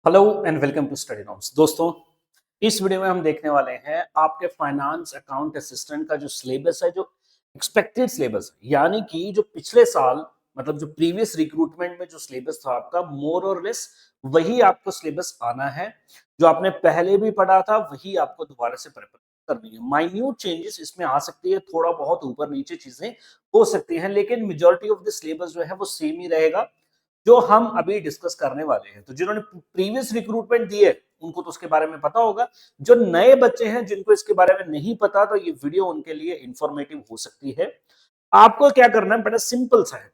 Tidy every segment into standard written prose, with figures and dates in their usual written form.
Hello and welcome to study notes. दोस्तों, इस video में हम देखने वाले हैं आपके फाइनेंस अकाउंट असिस्टेंट का जो सिलेबस है, जो एक्सपेक्टेड सिलेबस है, यानी कि जो पिछले साल मतलब जो प्रीवियस रिक्रूटमेंट में जो सिलेबस था आपका, मोर और लेस वही आपको सिलेबस आना है। जो आपने पहले भी पढ़ा था वही आपको दोबारा से प्रिपेयर करनी है। माइन्यूट चेंजेस इसमें आ सकती है, थोड़ा बहुत ऊपर नीचे चीजें हो सकती हैं, लेकिन मेजॉरिटी ऑफ द सिलेबस जो है वो सेम ही रहेगा जो हम अभी डिस्कस करने वाले हैं। तो जिन्होंने प्रीवियस रिक्रूटमेंट दी है उनको तो उसके बारे में पता होगा। जो नए बच्चे हैं जिनको इसके बारे में नहीं पता, तो ये वीडियो उनके लिए इंफॉर्मेटिव हो सकती है। आपको क्या करना है, बड़ा सिंपल सा है।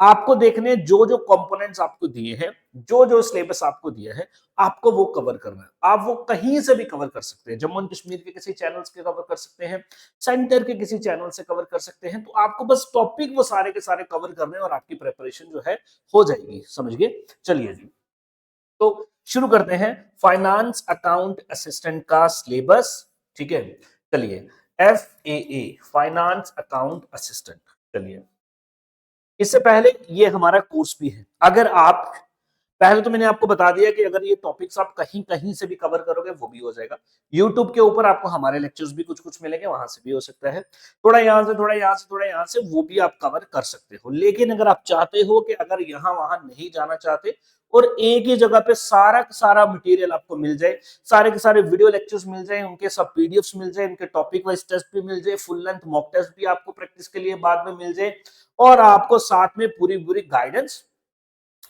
आपको देखने जो जो कंपोनेंट्स आपको दिए हैं, जो जो सिलेबस आपको दिया है, आपको वो कवर करना है। आप वो कहीं से भी कवर कर सकते हैं, जम्मू एंड कश्मीर के किसी चैनल से कवर कर सकते हैं, सेंटर के किसी चैनल से कवर कर सकते हैं। तो आपको बस टॉपिक वो सारे के सारे कवर करने हैं और आपकी प्रिपरेशन जो है हो जाएगी। समझ गए? चलिए जी, तो शुरू करते हैं फाइनेंस अकाउंट असिस्टेंट का सिलेबस। ठीक है, चलिए। FAA finance account assistant. चलिए, इससे पहले ये हमारा कोर्स भी है। अगर आप पहले तो मैंने आपको बता दिया कि अगर ये टॉपिक्स आप कहीं कहीं से भी कवर करोगे वो भी हो जाएगा। यूट्यूब के ऊपर आपको हमारे लेक्चर्स भी कुछ कुछ मिलेंगे, वहां से भी हो सकता है। थोड़ा यहाँ से, थोड़ा यहाँ से, थोड़ा यहाँ से, वो भी आप कवर कर सकते हो। लेकिन अगर आप चाहते हो कि अगर यहाँ वहां नहीं जाना चाहते और एक ही जगह पे सारा का सारा मटेरियल आपको मिल जाए, सारे के सारे वीडियो लेक्चर्स मिल जाए, उनके सब पीडीएफ्स मिल जाए, उनके टॉपिक वाइज टेस्ट भी मिल जाए, फुल लेंथ मॉक टेस्ट भी आपको प्रैक्टिस के लिए बाद में मिल जाए, और आपको साथ में पूरी पूरी गाइडेंस,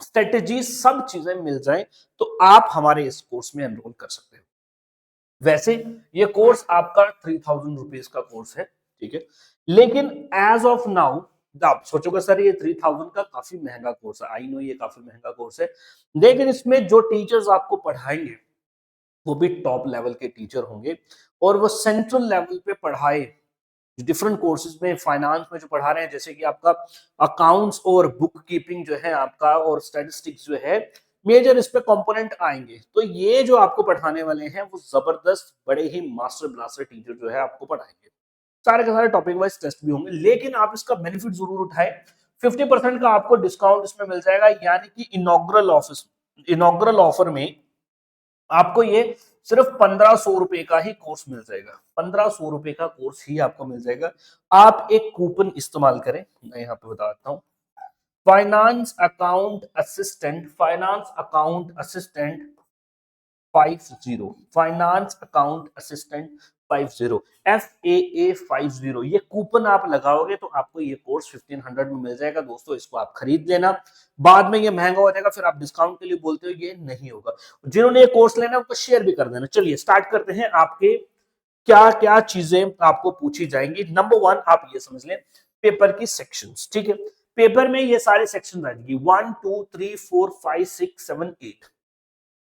स्ट्रेटेजी, सब चीजें मिल जाए, तो आप हमारे इस कोर्स में एनरोल कर सकते हो। वैसे ये कोर्स आपका 3000 रुपीज का कोर्स है, ठीक है। लेकिन एज ऑफ नाउ आप सोचोगे सर ये 3000 का काफी महंगा कोर्स है। आई नो ये काफी महंगा कोर्स है, लेकिन इसमें जो टीचर्स आपको पढ़ाएंगे वो भी टॉप लेवल के टीचर होंगे, और वो सेंट्रल लेवल पे पढ़ाए डिफरेंट कोर्सेज में, फाइनेंस में जो पढ़ा रहे हैं, जैसे कि आपका अकाउंट्स और बुक कीपिंग जो है आपका, और स्टैटिस्टिक्स जो है, मेजर इस पे कंपोनेंट आएंगे। तो ये जो आपको पढ़ाने वाले हैं वो जबरदस्त बड़े ही मास्टर ब्लास्टर टीचर जो है आपको पढ़ाएंगे। सारे के सारे टॉपिक वाइज टेस्ट भी होंगे, लेकिन आप इसका बेनिफिट जरूर उठाए। 50% का आपको डिस्काउंट इसमें मिल जाएगा, यानी कि इनॉग्रल ऑफर में आपको ये सिर्फ 1500 रुपए का ही कोर्स मिल जाएगा। 1500 रुपए का कोर्स ही आपको मिल जाएगा। आप एक कूपन इस्तेमाल करें, मैं यहाँ पे बता देता हूँ। Finance account assistant 50, finance account assistant 50, FAA 50। ये कूपन आप लगाओगे तो आपको ये कोर्स 1500 में मिल जाएगा। दोस्तों, इसको आप खरीद लेना, बाद में ये महंगा हो जाएगा, फिर आप डिस्काउंट के लिए बोलते हो, ये नहीं होगा। जिन्होंने ये कोर्स लेना उनको शेयर भी कर देना। चलिए स्टार्ट करते हैं। आपके क्या क्या चीजें आपको पूछी जाएंगी। नंबर 1 आप ये समझ लें, पेपर की सेक्शंस। ठीक है, पेपर में ये सारे सेक्शन आएंगी, 1 2 3 4 5 6 7 8,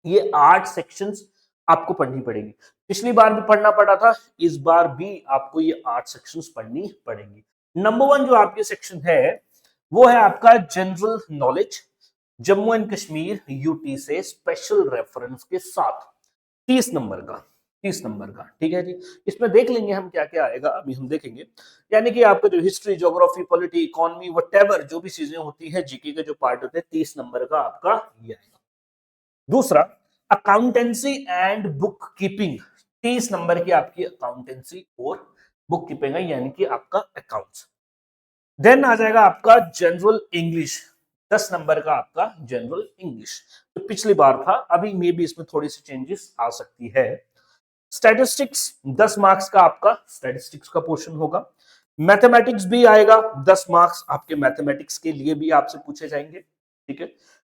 ये 8 सेक्शंस आपको पढ़नी पड़ेगी। पिछली बार भी पढ़ना पड़ा था, इस बार भी आपको ये 8 सेक्शंस पढ़नी पड़ेंगी। नंबर 1 जो आपकी सेक्शन है वो है आपका general knowledge, Jammu and Kashmir UT से स्पेशल रेफरेंस के साथ। 30 नंबर का, 30 नंबर का, ठीक है जी। इसमें देख लेंगे हम क्या क्या आएगा, अभी हम देखेंगे। यानी कि आपका जो history, geography, polity, economy, whatever जो भी चीजें होती है, जीके के जो पार्ट होते हैं, 30 नंबर का आपका ये आएगा। दूसरा, accountancy and book keeping. 30 number की आपकी अकाउंटेंसी और बुक कीपिंग है, यानी कि आपका अकाउंट्स। देन आ जाएगा आपका जनरल इंग्लिश, 10 नंबर का आपका जनरल इंग्लिश, जो पिछली बार था। अभी मे भी इसमें थोड़ी सी चेंजेस आ सकती है। स्टैटिस्टिक्स 10 मार्क्स का आपका स्टैटिस्टिक्स का पोर्शन होगा। मैथमेटिक्स भी आएगा, 10 मार्क्स आपके मैथमेटिक्स के लिए भी आपसे पूछे जाएंगे। ठीक है,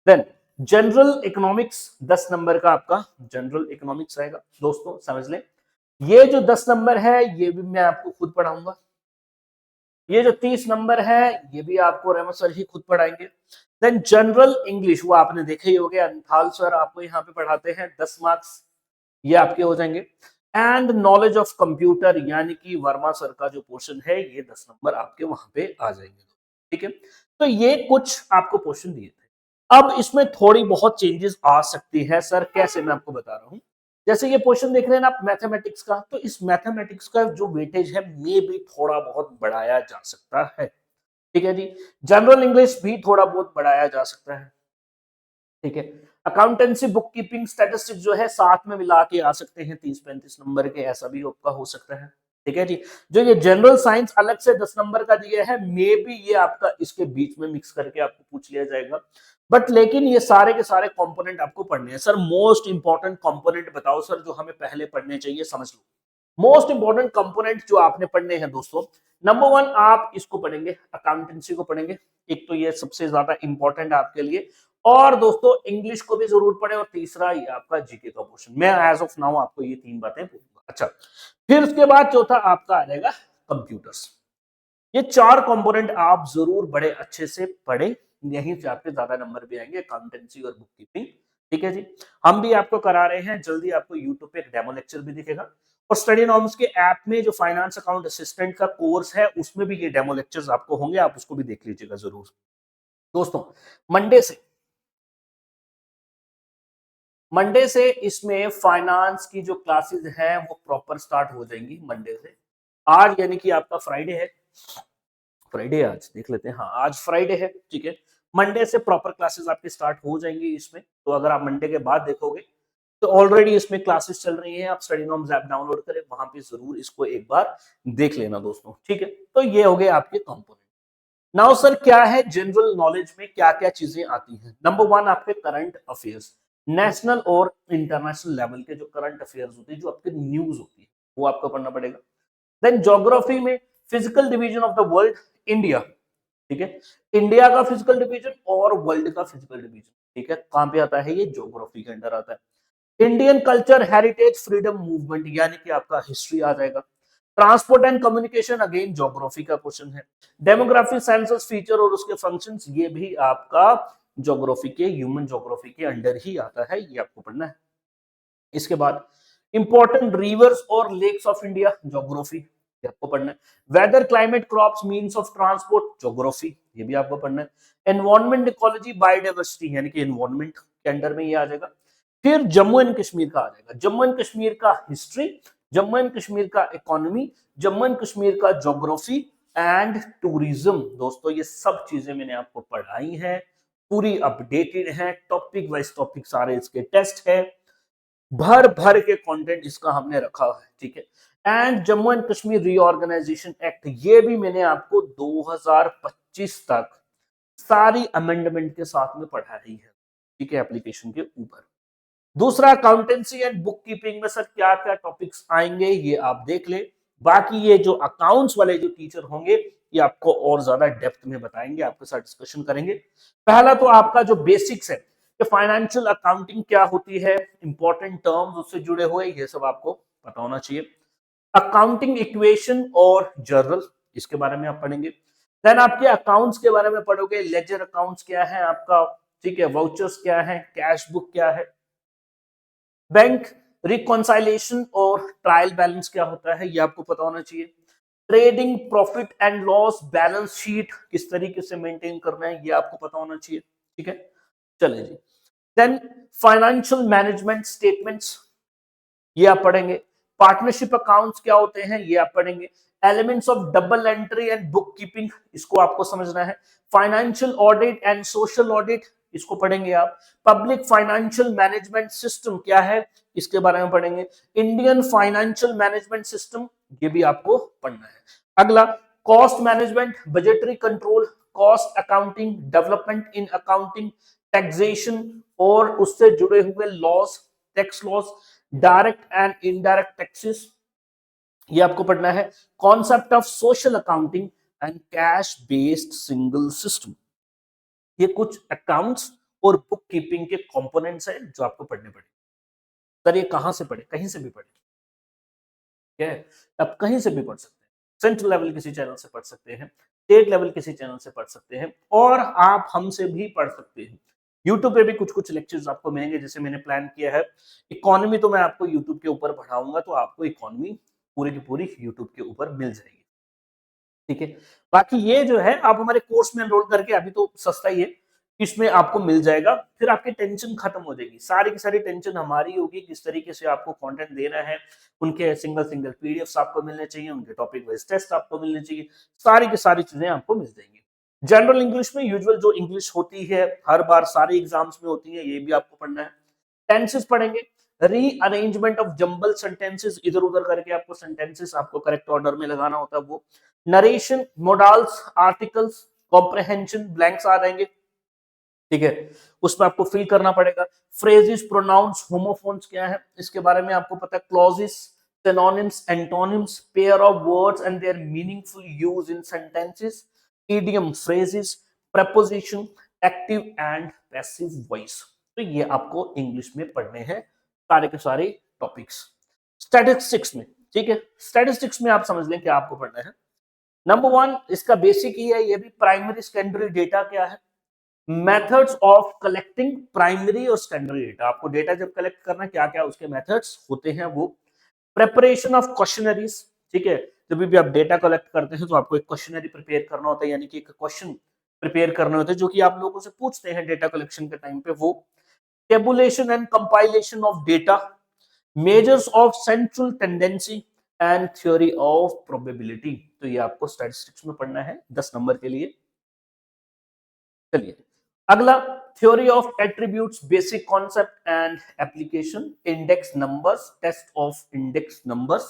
देन जनरल इकोनॉमिक्स, 10 नंबर का आपका जनरल इकोनॉमिक्स आएगा। दोस्तों समझ लें, ये जो 10 नंबर है ये भी मैं आपको खुद पढ़ाऊंगा। ये जो 30 नंबर है ये भी आपको रहमत सर ही खुद पढ़ाएंगे। देन जनरल इंग्लिश, वो आपने देखे ही होंगे, अंथाल सर आपको यहाँ पे पढ़ाते हैं, 10 मार्क्स ये आपके हो जाएंगे। एंड नॉलेज ऑफ कंप्यूटर, यानी कि वर्मा सर का जो पोर्शन है, ये 10 नंबर आपके वहां पे आ जाएंगे। ठीक है, तो ये कुछ आपको पोर्शन दिए थे। अब इसमें थोड़ी बहुत चेंजेस आ सकती है सर, कैसे, मैं आपको बता रहा हूं। जैसे ये पोर्शन देख रहे हैं आप मैथमेटिक्स का, तो इस मैथमेटिक्स का जो वेटेज है मे भी थोड़ा बहुत बढ़ाया जा सकता है। ठीक है जी। जनरल इंग्लिश भी थोड़ा बहुत बढ़ाया जा सकता है। ठीक है, अकाउंटेंसी बुक कीपिंग स्टैटिस्टिक्स जो है साथ में मिला के आ सकते हैं 30-35 नंबर के, ऐसा भी आपका हो सकता है। ठीक है जी। जो ये जनरल साइंस अलग से 10 नंबर का दिया है, मे बी ये आपका इसके बीच में मिक्स करके आपको पूछ लिया जाएगा, बट लेकिन ये सारे के सारे कंपोनेंट आपको पढ़ने हैं। सर मोस्ट इंपॉर्टेंट कंपोनेंट बताओ सर जो हमें पहले पढ़ने चाहिए, समझ लो। मोस्ट इंपॉर्टेंट कंपोनेंट जो आपने पढ़ने हैं दोस्तों, नंबर 1 आप इसको पढ़ेंगे, अकाउंटेंसी को पढ़ेंगे। एक तो ये सबसे ज्यादा इंपॉर्टेंट आपके लिए, और दोस्तों इंग्लिश को भी जरूर पढ़े, और तीसरा ये आपका जीके का पोर्शन। मैं एज ऑफ नाउ आपको ये 3 बातें बोलूंगा। अच्छा, फिर उसके बाद चौथा आपका आ जाएगा कंप्यूटर्स। ये 4 कंपोनेंट आप जरूर बड़े अच्छे से पढ़े, यहीं से आपके ज्यादा नंबर भी आएंगे, अकाउंटेंसी और बुक कीपिंग। ठीक है जी। हम भी आपको करा रहे हैं, जल्दी आपको यूट्यूब पे एक डेमो लेक्चर भी दिखेगा, और स्टडी नॉर्म्स के ऐप में जो फाइनेंस अकाउंट असिस्टेंट का कोर्स है उसमें भी ये डेमो लेक्चर्स आपको होंगे, आप उसको भी देख लीजिएगा जरूर। दोस्तों मंडे से इसमें फाइनेंस की जो क्लासेस हैं वो प्रॉपर स्टार्ट हो जाएंगी मंडे से। आज यानी कि आपका फ्राइडे है, फ्राइडे आज देख लेते हैं, हाँ आज फ्राइडे है, ठीक है। मंडे से प्रॉपर क्लासेस आपकी स्टार्ट हो जाएंगी इसमें। तो अगर आप मंडे के बाद देखोगे तो ऑलरेडी इसमें क्लासेस चल रही हैं, आप स्टडी नॉर्म्स ऐप डाउनलोड करें, वहां पे जरूर इसको एक बार देख लेना दोस्तों। ठीक है, तो ये हो गए आपके कंपोनेंट। नाउ सर क्या है जनरल नॉलेज में क्या क्या चीजें आती हैं। नंबर 1 आपके करंट अफेयर्स, नेशनल और इंटरनेशनल लेवल के जो करंट अफेयर्स होते हैं, जो आपके न्यूज होती है, वो आपको पढ़ना पड़ेगा। देन ज्योग्राफी में physical division of the world, India, ठीक है, इंडिया का फिजिकल डिवीजन और वर्ल्ड का फिजिकल डिवीजन, ठीक है, कहां पे आता है, ये ज्योग्राफी के अंडर आता है। Indian culture, heritage, freedom movement, यानी कि आपका हिस्ट्री आ जाएगा। Transport and communication, again geography का क्वेश्चन है। डेमोग्राफी, सेंसस, फीचर और उसके फंक्शंस, ये भी आपका ज्योग्राफी के, ह्यूमन ज्योग्राफी के अंडर ही आता है, ये आपको पढ़ना है। इसके बाद इंपॉर्टेंट रिवर्स और लेक्स ऑफ इंडिया, ज्योग्राफी, ये आपको पढ़ना है। Weather, climate, crops, means of transport, geography, ये भी आपको पढ़ना है। एनवायरमेंट, इकोलॉजी, बायोडाइवर्सिटी, यानी कि एनवायरमेंट के अंडर में ये आ जाएगा। फिर जम्मू एंड कश्मीर का आ जाएगा, जम्मू एंड कश्मीर का हिस्ट्री, जम्मू एंड कश्मीर का इकोनॉमी, जम्मू एंड कश्मीर का ज्योग्राफी एंड टूरिज्म। दोस्तों ये सब चीजें मैंने आपको पढ़ाई है, पूरी अपडेटेड है, टॉपिक वाइज टॉपिक सारे इसके टेस्ट है, भर भर के कंटेंट इसका हमने रखा है, ठीक है। And Jammu and Kashmir reorganisation act, ये भी मैंने आपको 2025 तक सारी अमेंडमेंट के साथ में पढ़ाई है, ठीक है, एप्लीकेशन के ऊपर। दूसरा अकाउंटेंसी एंड बुक कीपिंग में सर क्या क्या टॉपिक्स आएंगे ये आप देख ले। बाकी ये जो अकाउंट्स वाले जो टीचर होंगे ये आपको और ज्यादा डेप्थ में बताएंगे, आपके साथ डिस्कशन करेंगे। पहला तो आपका जो बेसिक्स है कि फाइनेंशियल अकाउंटिंग क्या होती है, इंपॉर्टेंट टर्म्स उससे जुड़े हुए, ये सब आपको पता होना चाहिए। अकाउंटिंग इक्वेशन और जर्नल, इसके बारे में आप पढ़ेंगे। देन आपके अकाउंट्स के बारे में पढ़ोगे, लेजर अकाउंट्स क्या है आपका, ठीक है, वाउचर्स क्या है, कैश बुक क्या है, बैंक रिकॉन्साइलेशन और ट्रायल बैलेंस क्या होता है, ये आपको पता होना चाहिए। Trading profit and loss balance sheet किस तरीके से मेंटेन करना है, ये आपको पता होना चाहिए, ठीक है। चलिए जी। देन फाइनेंशियल मैनेजमेंट स्टेटमेंट्स, ये आप पढ़ेंगे। पार्टनरशिप अकाउंट्स क्या होते हैं, ये आप पढ़ेंगे। Elements of double entry and book keeping, इसको आपको समझना है। Financial audit and social audit, इसको पढ़ेंगे आप। पब्लिक फाइनेंशियल मैनेजमेंट सिस्टम क्या है, इसके बारे में पढ़ेंगे। इंडियन फाइनेंशियल मैनेजमेंट सिस्टम, ये भी आपको पढ़ना है। अगला cost management, budgetary control, cost accounting, development in accounting, taxation और उससे जुड़े हुए loss, tax loss, direct and indirect taxes, ये आपको पढ़ना है। Concept of social accounting and cash based single system, ये कुछ अकाउंट्स और बुक कीपिंग के कंपोनेंट्स हैं जो आपको पढ़ने पड़े। सर ये कहां से पढ़े, कहीं से भी पढ़े, ठीक है, आप कहीं से भी पढ़ सकते हैं। सेंट्रल लेवल किसी चैनल से पढ़ सकते हैं, स्टेट लेवल किसी चैनल से पढ़ सकते हैं, और आप हमसे भी पढ़ सकते हैं। यूट्यूब पे भी कुछ कुछ लेक्चर्स आपको मिलेंगे, जैसे मैंने प्लान किया है। इकोनॉमी तो मैं आपको यूट्यूब के ऊपर पढ़ाऊंगा, तो आपको इकोनॉमी पूरी की पूरी यूट्यूब के ऊपर मिल जाएगी, ठीक है। बाकी ये जो है आप हमारे कोर्स में एनरोल करके, अभी तो सस्ता ही है, इसमें आपको मिल जाएगा, फिर आपकी टेंशन खत्म हो जाएगी, सारी की सारी टेंशन हमारी होगी, किस तरीके से आपको कंटेंट देना है, उनके सिंगल सिंगल पीडीएफ्स आपको मिलने चाहिए, उनके टॉपिक वाइज टेस्ट आपको मिलने चाहिए, सारी की सारी चीजें आपको मिल जाएंगी। जनरल इंग्लिश में यूजुअल जो इंग्लिश होती है हर बार सारे एग्जाम्स में होती है, ये भी आपको पढ़ना है। टेंसेस पढ़ेंगे, रीअरेंजमेंट ऑफ जंबल सेंटेंसेस, इधर उधर करके आपको सेंटेंसेस आपको करेक्ट ऑर्डर में लगाना होता है वो। Narration, modals, articles, comprehension, blanks आ जाएंगे, ठीक है, उसमें आपको फिल करना पड़ेगा। फ्रेजेस, प्रोनाउंस, होमोफोन्स क्या है इसके बारे में आपको पता है। Clauses, synonyms, antonyms, pair of words and their meaningful use in sentences, idiom, phrases, preposition, active and passive voice। तो ये आपको इंग्लिश में पढ़ने हैं सारे के सारे टॉपिक्स। स्टैटिस्टिक्स में, ठीक है, स्टैटिस्टिक्स में आप समझ लें कि आपको पढ़ना है। नंबर वन इसका बेसिक ही है, ये भी प्राइमरी सेकेंडरी डेटा क्या है, मेथड्स ऑफ कलेक्टिंग प्राइमरी और सेकेंडरी डेटा। आपको डेटा जब कलेक्ट करना क्या क्या उसके मेथड्स होते हैं वो। प्रेपरेशन ऑफ क्वेश्चनरीज, ठीक है, जब भी आप डेटा कलेक्ट करते हैं तो आपको एक क्वेश्चनरी प्रिपेयर करना होता है, यानी कि एक क्वेश्चन प्रिपेयर करने होते हैं जो कि आप लोगों से पूछते हैं डेटा कलेक्शन के टाइम पे वो। Tabulation and compilation of data, measures of central tendency and theory of probability. तो ये आपको स्टैटिस्टिक्स में पढ़ना है 10 नंबर के लिए। चलिए अगला, theory of attributes, basic concept and application, index numbers, test of index numbers,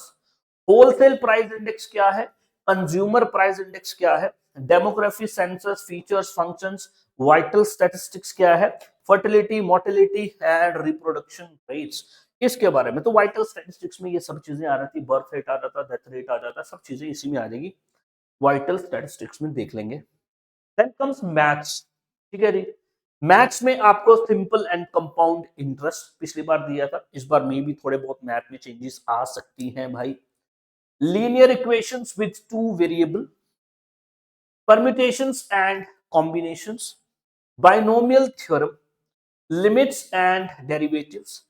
wholesale price index क्या है, कंज्यूमर प्राइस इंडेक्स क्या है, demography, census, features, functions, vital statistics क्या है, fertility, mortality and reproduction rates, इसके बारे में। तो वाइटल स्टैटिस्टिक्स में ये सब चीजें आ रही थी, बर्थ रेट आ जाता, डेथ रेट आ जाता, सब चीजें इसी में आ जाएगी, वाइटल स्टैटिस्टिक्स में देख लेंगे। देन कम्स मैथ्स, ठीक है जी। मैथ्स में आपको सिंपल एंड कंपाउंड इंटरेस्ट पिछली बार दिया था, इस बार में भी थोड़े बहुत मैथ में चेंजेस आ सकती हैं भाई। Linear equations with two variable, permutations and combinations, binomial theorem, limits and derivatives,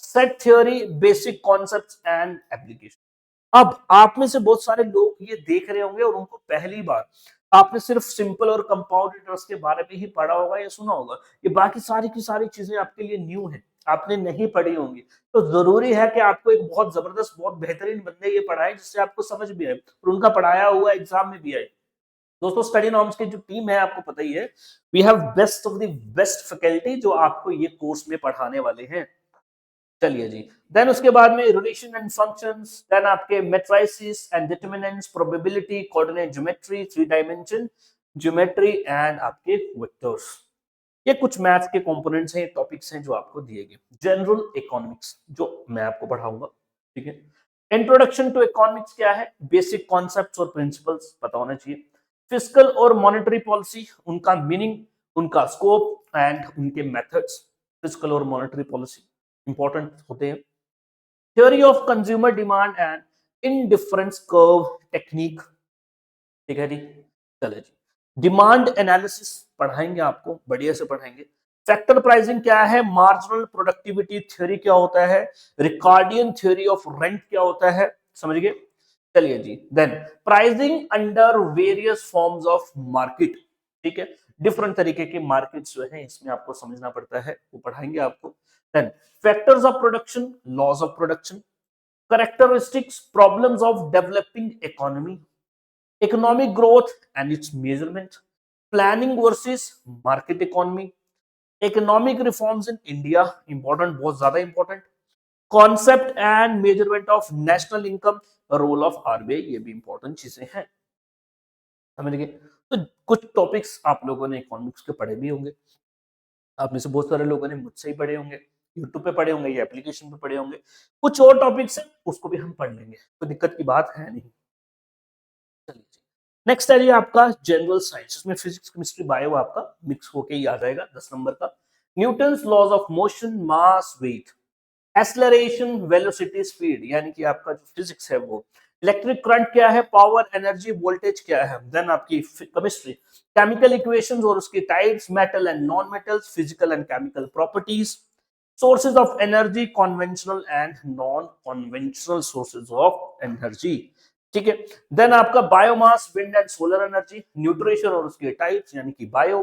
set theory, basic concepts and application. अब आप में से बहुत सारे लोग ये देख रहे होंगे और उनको पहली बार आपने सिर्फ सिंपल और कंपाउंड इंटरेस्ट के बारे में ही पढ़ा होगा या सुना होगा, ये बाकी सारी की सारी चीजें आपके लिए न्यू है, आपने नहीं पढ़ी होंगी। तो जरूरी है कि आपको एक बहुत जबरदस्त बहुत बेहतरीन बंदे ये पढ़ाए जिससे आपको समझ भी आए और उनका पढ़ाया हुआ एग्जाम में भी आए। दोस्तों स्टडी नॉर्म्स की जो टीम है आपको पता ही है, we have best of the best faculty जो आपको ये कोर्स में पढ़ाने वाले हैं। चलिए जी, देन उसके बाद में रिलेशन एंड फंक्शंस, देन आपके matrices and determinants, probability, coordinate geometry, three dimension geometry and आपके वेक्टर्स। ये कुछ मैथ्स के कंपोनेंट्स हैं, टॉपिक्स हैं जो आपको दिए गए। जनरल इकोनॉमिक्स जो मैं आपको पढ़ाऊंगा, ठीक है। इंट्रोडक्शन टू इकोनॉमिक्स क्या है, बेसिक कॉन्सेप्ट्स और प्रिंसिपल्स पता होना चाहिए। फिस्कल और मॉनेटरी पॉलिसी, उनका मीनिंग, उनका स्कोप एंड उनके मेथड्स। फिस्कल और मॉनेटरी पॉलिसी इंपॉर्टेंट होते हैं। Theory of consumer demand and indifference curve technique, ठीक है जी। चले जी, डिमांड एनालिसिस पढ़ाएंगे आपको, बढ़िया से पढ़ाएंगे। फैक्टर प्राइसिंग क्या है, मार्जिनल प्रोडक्टिविटी थ्योरी क्या होता है, रिकॉर्डियन थ्योरी ऑफ रेंट क्या होता है, समझ गए। चलिए जी, then pricing under various forms of market, ठीक है, डिफरेंट तरीके के मार्केट्स जो है इसमें आपको समझना पड़ता है, वो पढ़ाएंगे आपको। Then factors of production, loss of production, characteristics, problems of developing economy, economic growth and its measurement, planning versus market economy, economic reforms in India, important, बहुत ज्यादा important, concept and measurement of national income, role of RBI, ये भी important चीजें हैं, समझ गए। तो कुछ टॉपिक्स आप लोगों ने इकोनॉमिक्स के पढ़े भी होंगे, आप में से बहुत सारे लोगों ने मुझसे ही पढ़े होंगे, यूट्यूब पे पढ़े होंगे या एप्लीकेशन पे पढ़े होंगे। कुछ और टॉपिक्स हैं उसको भी हम पढ़ लेंगे, कोई दिक्कत की बात है नहीं। चलिए नेक्स्ट है जी आपका जनरल साइंस, इसमें फिजिक्स केमिस्ट्री बायो आपका मिक्स होके ही आ जाएगा 10 नंबर का। Newton's laws of motion, mass, weight, acceleration, velocity, speed, यानी कि आपका जो फिजिक्स है वो। इलेक्ट्रिक करंट क्या है, पावर, एनर्जी, वोल्टेज क्या है। देन आपकी केमिस्ट्री, केमिकल इक्वेशंस और उसकी types, metal and non metals, physical and chemical properties, sources of energy, conventional and non conventional sources of energy, ठीक है। देन आपका biomass, wind and solar energy, nutrition और उसके टाइप्स यानी कि bio,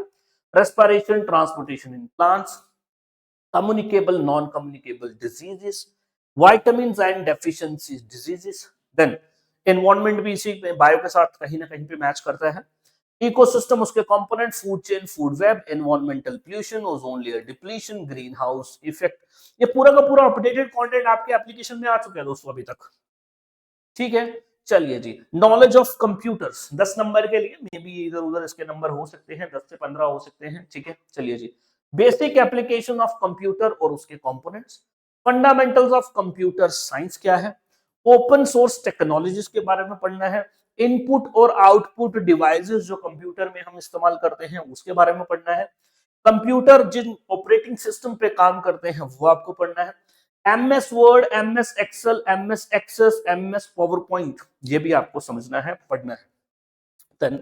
respiration, transportation in plants, communicable non communicable diseases, vitamins and deficiency diseases. Then environment भी इसी bio के साथ कहीं ना कहीं पे मैच करता है। इकोसिस्टम, उसके component, food chain, food web, environmental pollution, ozone layer depletion, green house effect. ये पूरा का पूरा अपडेटेड कंटेंट आपके एप्लीकेशन में आ चुका है दोस्तों अभी तक। ठीक है, चलिए जी, नॉलेज ऑफ कंप्यूटर्स 10 नंबर के लिए, मे बी इधर उधर इसके नंबर हो सकते हैं, 10 से 15 हो सकते हैं। ठीक है, चलिए जी, बेसिक एप्लीकेशन ऑफ कंप्यूटर और उसके components, fundamentals of computer science क्या है, ओपन सोर्स टेक्नोलॉजीज के बारे में पढ़ना है, इनपुट और आउटपुट डिवाइसेस जो कंप्यूटर में हम इस्तेमाल करते हैं उसके बारे में पढ़ना है, कंप्यूटर जिन ऑपरेटिंग सिस्टम पे काम करते हैं वो आपको पढ़ना है, MS Word, MS Excel, MS Access, MS PowerPoint, ये भी आपको समझना है, पढ़ना है। देन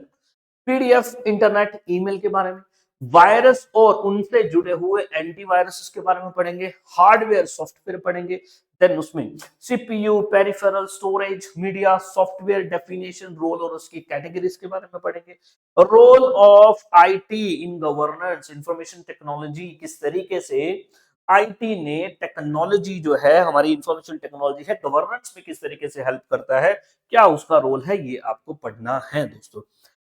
पीडीएफ, इंटरनेट, ईमेल के बारे में, वायरस और उनसे जुड़े हुए एंटीवायरस के बारे में पढ़ेंगे, हार्डवेयर सॉफ्टवेयर पढ़ेंगे, देन उसमें CPU, peripheral, storage, media, software definition, role और उसकी कैटेगरीज के बारे में पढ़ेंगे, role of IT in governance, information technology, किस तरीके से आईटी ने टेक्नोलॉजी जो है हमारी इंफॉर्मेशन टेक्नोलॉजी है गवर्नेंस में किस तरीके से हेल्प करता है, क्या उसका रोल है, ये आपको पढ़ना है दोस्तों।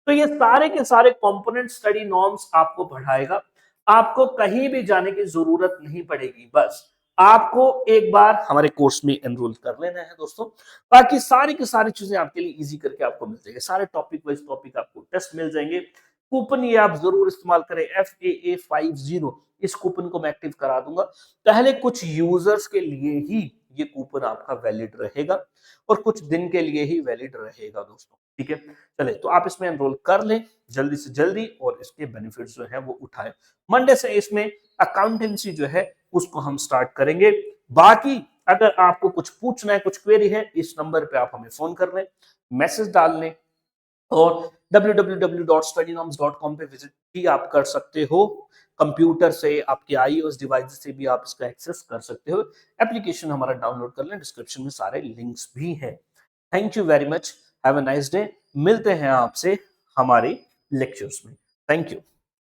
तो ये सारे के सारे कंपोनेंट स्टडी नॉर्म्स आपको पढ़ाएगा, आपको कहीं भी जाने की जरूरत नहीं पड़ेगी, बस आपको एक बार हमारे कोर्स में एनरोल कर लेना है दोस्तों। बाकी सारी की सारी चीजें आपके लिए इजी करके आपको मिल जाएंगे, सारे टॉपिक वाइज टॉपिक आपको टेस्ट मिल जाएंगे। कूपन ये आप जरूर इस्तेमाल करें, FAA50, इस कूपन को मैं एक्टिव करा दूंगा। पहले कुछ यूजर्स के लिए ही ये कूपन आपका वैलिड रहेगा और कुछ दिन के लिए ही वैलिड रहेगा दोस्तों। ठीक है, चले तो आप इसमें एनरोल कर लें जल्दी से जल्दी और इसके बेनिफिट्स जो है वो उठाएं। मंडे से इसमें अकाउंटेंसी जो है उसको हम स्टार्ट करेंगे। बाकी अगर आपको कुछ पूछना है, कुछ क्वेरी है, इस नंबर पे आप हमें फोन कर लें, मैसेज डाल लें और www.studynorms.com पे विजिट भी आप कर सकते हो। कंप्यूटर से, आपके iOS डिवाइस से भी आप इसका एक्सेस कर सकते हो। एप्लीकेशन हमारा डाउनलोड कर लें, डिस्क्रिप्शन में सारे लिंक्स भी हैं। Thank you very much, have a nice day. मिलते हैं आपसे हमारे लेक्चर्स में। Thank you.